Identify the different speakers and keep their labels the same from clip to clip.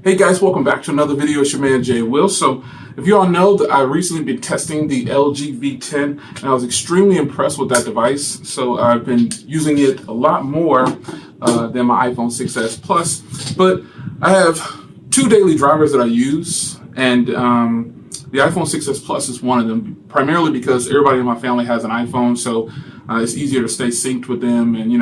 Speaker 1: Hey guys, welcome back to another video. It's your man Jay Will. So if you all know that I've recently been testing the LG V10 and I was extremely impressed with that device. So I've been using it a lot more than my iPhone 6s Plus. But I have two daily drivers that I use, and the iPhone 6s Plus is one of them, primarily because everybody in my family has an iPhone, so it's easier to stay synced with them, and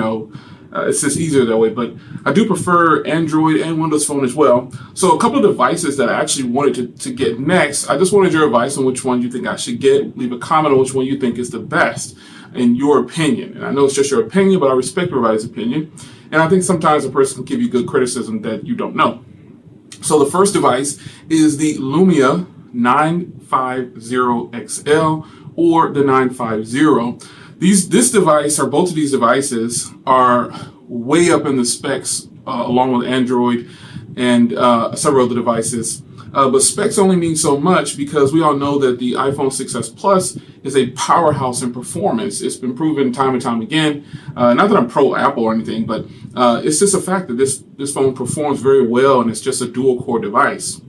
Speaker 1: it's just easier that way. But I do prefer Android and Windows Phone as well. So a couple of devices that I actually wanted to get next. I just wanted your advice on which one you think I should get. Leave a comment on which one you think is the best in your opinion. And I know it's just your opinion, but I respect everybody's opinion. And I think sometimes a person can give you good criticism that you don't know. So the first device is the Lumia 950XL or the 950. Both of these devices are way up in the specs, along with Android and several other devices. But specs only mean so much because we all know that the iPhone 6s Plus is a powerhouse in performance. It's been proven time and time again. Not that I'm pro Apple or anything, but it's just a fact that this phone performs very well, and it's just a dual core device.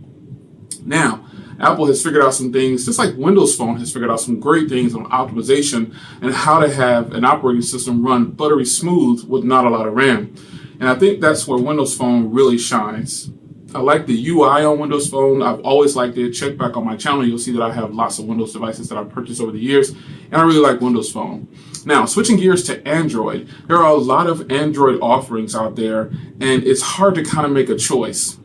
Speaker 1: Now, Apple has figured out some things, just like Windows Phone has figured out some great things on optimization and how to have an operating system run buttery smooth with not a lot of RAM. And I think that's where Windows Phone really shines. I like the UI on Windows Phone. I've always liked it. Check back on my channel. You'll see that I have lots of Windows devices that I've purchased over the years, and I really like Windows Phone. Now, switching gears to Android, there are a lot of Android offerings out there, and it's hard to kind of make a choice.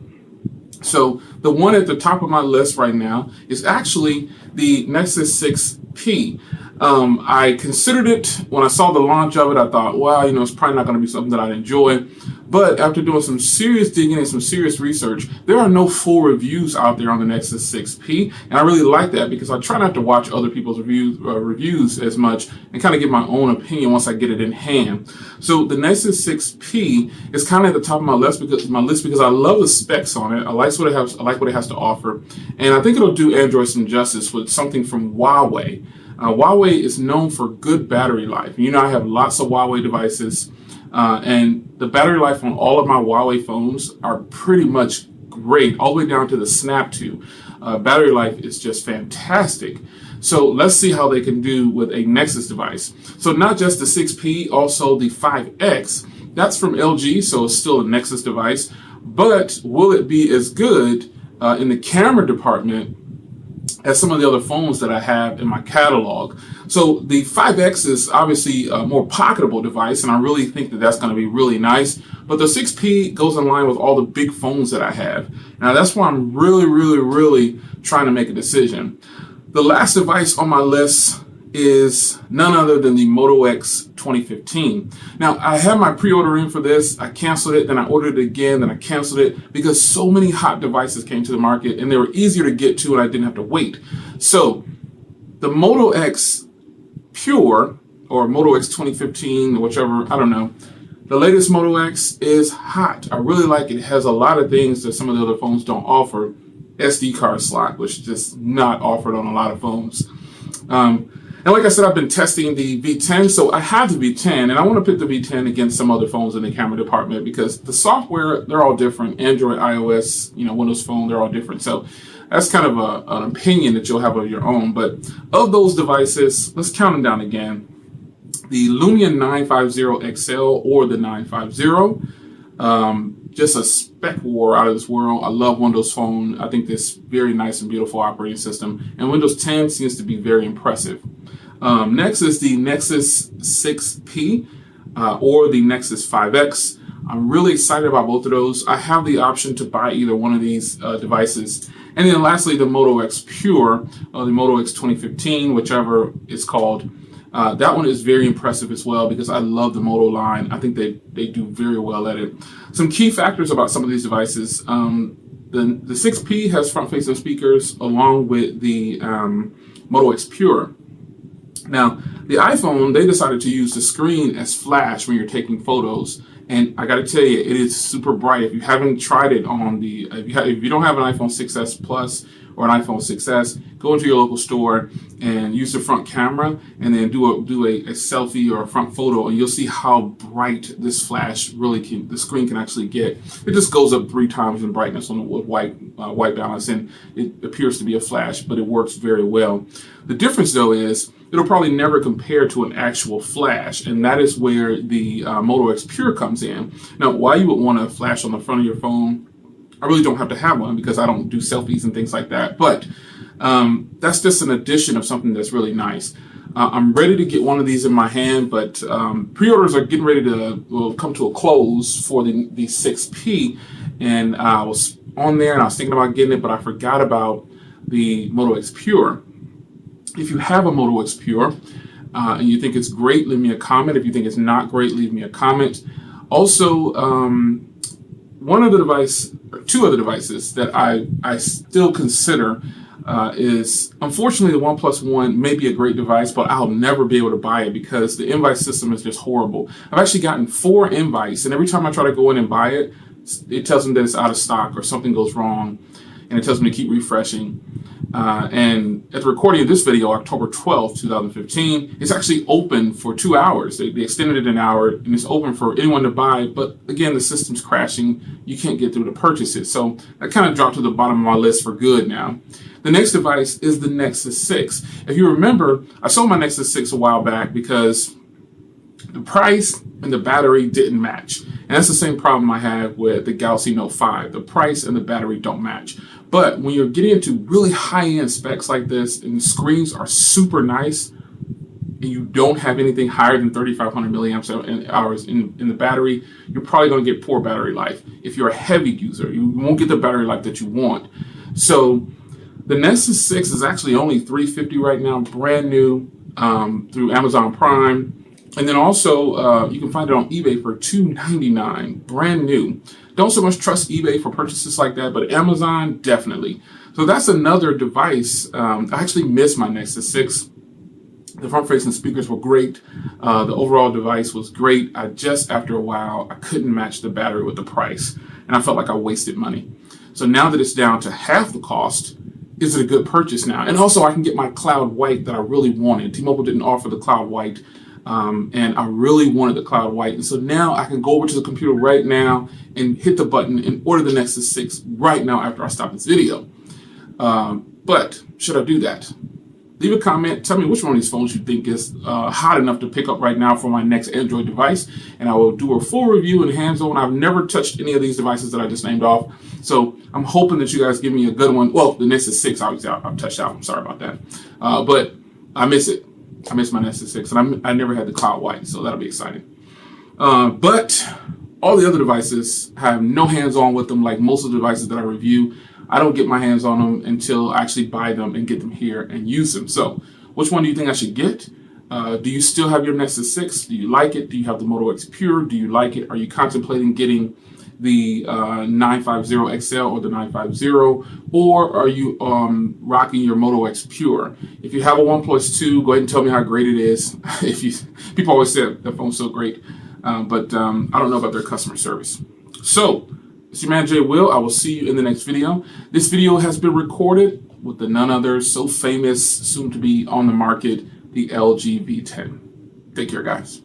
Speaker 1: So the one at the top of my list right now is actually the Nexus 6P. I considered it when I saw the launch of it. I thought, wow, it's probably not going to be something that I'd enjoy. But after doing some serious digging and some serious research, there are no full reviews out there on the Nexus 6P. And I really like that because I try not to watch other people's reviews as much and kind of get my own opinion once I get it in hand. So the Nexus 6P is kind of at the top of my list because I love the specs on it. I like what it has to offer. And I think it'll do Android some justice with something from Huawei. Huawei is known for good battery life. I have lots of Huawei devices, and the battery life on all of my Huawei phones are pretty much great, all the way down to the Snap 2. Battery life is just fantastic. So let's see how they can do with a Nexus device. So not just the 6P, also the 5X. That's from LG, so it's still a Nexus device. But will it be as good in the camera department as some of the other phones that I have in my catalog? So the 5X is obviously a more pocketable device, and I really think that that's going to be really nice. But the 6P goes in line with all the big phones that I have. Now that's why I'm really trying to make a decision. The last device on my list is none other than the Moto X 2015. Now, I had my pre-order in for this. I canceled it, then I ordered it again, then I canceled it because so many hot devices came to the market and they were easier to get to and I didn't have to wait. So the Moto X Pure or Moto X 2015, or whichever, I don't know. The latest Moto X is hot. I really like it. It has a lot of things that some of the other phones don't offer. SD card slot, which is just not offered on a lot of phones. And like I said, I've been testing the V10, so I have the V10, and I want to put the V10 against some other phones in the camera department because the software, they're all different. Android, iOS, Windows Phone, they're all different. So that's kind of an opinion that you'll have of your own. But of those devices, let's count them down again. The Lumia 950XL or the 950. Just a spec war out of this world. I love Windows Phone. I think this very nice and beautiful operating system. And Windows 10 seems to be very impressive. Next is the Nexus 6P or the Nexus 5X. I'm really excited about both of those. I have the option to buy either one of these devices. And then lastly, the Moto X Pure, or the Moto X 2015, whichever it's called. That one is very impressive as well because I love the Moto line. I think they do very well at it. Some key factors about some of these devices. The 6P has front-facing speakers along with the Moto X Pure. Now, the iPhone, they decided to use the screen as flash when you're taking photos. And I got to tell you, it is super bright. If you haven't tried it on if you don't have an iPhone 6s Plus or an iPhone 6s, go into your local store and use the front camera and then do a selfie or a front photo, and you'll see how bright this flash the screen can actually get. It just goes up 3 times in brightness on the white balance, and it appears to be a flash, but it works very well. The difference though is it'll probably never compare to an actual flash, and that is where the Moto X Pure comes in. Now, why you would want a flash on the front of your phone, I really don't have to have one because I don't do selfies and things like that, but that's just an addition of something that's really nice. I'm ready to get one of these in my hand, but pre-orders are getting ready to come to a close for the 6P, and I was on there and I was thinking about getting it, but I forgot about the Moto X Pure. If you have a Moto X Pure and you think it's great, leave me a comment. If you think it's not great, leave me a comment. Also, two other devices that I still consider is, unfortunately, the OnePlus One may be a great device, but I'll never be able to buy it because the invite system is just horrible. I've actually gotten 4 invites, and every time I try to go in and buy it, it tells me that it's out of stock or something goes wrong, and it tells me to keep refreshing. And at the recording of this video, October 12th, 2015, it's actually open for 2 hours. They extended it an hour, and it's open for anyone to buy. But again, the system's crashing. You can't get through to purchase it. So that kind of dropped to the bottom of my list for good now. The next device is the Nexus 6. If you remember, I sold my Nexus 6 a while back because the price and the battery didn't match. And that's the same problem I have with the Galaxy Note 5. The price and the battery don't match. But when you're getting into really high-end specs like this, and the screens are super nice, and you don't have anything higher than 3,500 milliamp hours in the battery, you're probably going to get poor battery life. If you're a heavy user, you won't get the battery life that you want. So the Nexus 6 is actually only $350 right now, brand new, through Amazon Prime. And then also, you can find it on eBay for $299, brand new. Don't so much trust eBay for purchases like that, but Amazon, definitely. So that's another device. I actually missed my Nexus 6. The front-facing speakers were great. The overall device was great. After a while, I couldn't match the battery with the price, and I felt like I wasted money. So now that it's down to half the cost, is it a good purchase now? And also, I can get my Cloud White that I really wanted. T-Mobile didn't offer the Cloud White. And I really wanted the Cloud White. And so now I can go over to the computer right now and hit the button and order the Nexus 6 right now after I stop this video. But should I do that? Leave a comment. Tell me which one of these phones you think is hot enough to pick up right now for my next Android device. And I will do a full review and hands-on. I've never touched any of these devices that I just named off. So I'm hoping that you guys give me a good one. Well, the Nexus 6, obviously, I've touched out. I'm sorry about that. But I miss it. I missed my Nexus 6, and I never had the Cloud White, so that'll be exciting. But all the other devices have no hands-on with them, like most of the devices that I review. I don't get my hands on them until I actually buy them and get them here and use them. So which one do you think I should get? Do you still have your Nexus 6? Do you like it? Do you have the Moto X Pure? Do you like it? Are you contemplating getting the 950 XL or the 950, or are you rocking your Moto X Pure? If you have a OnePlus 2, go ahead and tell me how great it is. People always say that phone's so great, but I don't know about their customer service. So, it's your man Jay Will. I will see you in the next video. This video has been recorded with the none other, so famous, soon to be on the market, the LG V10. Take care, guys.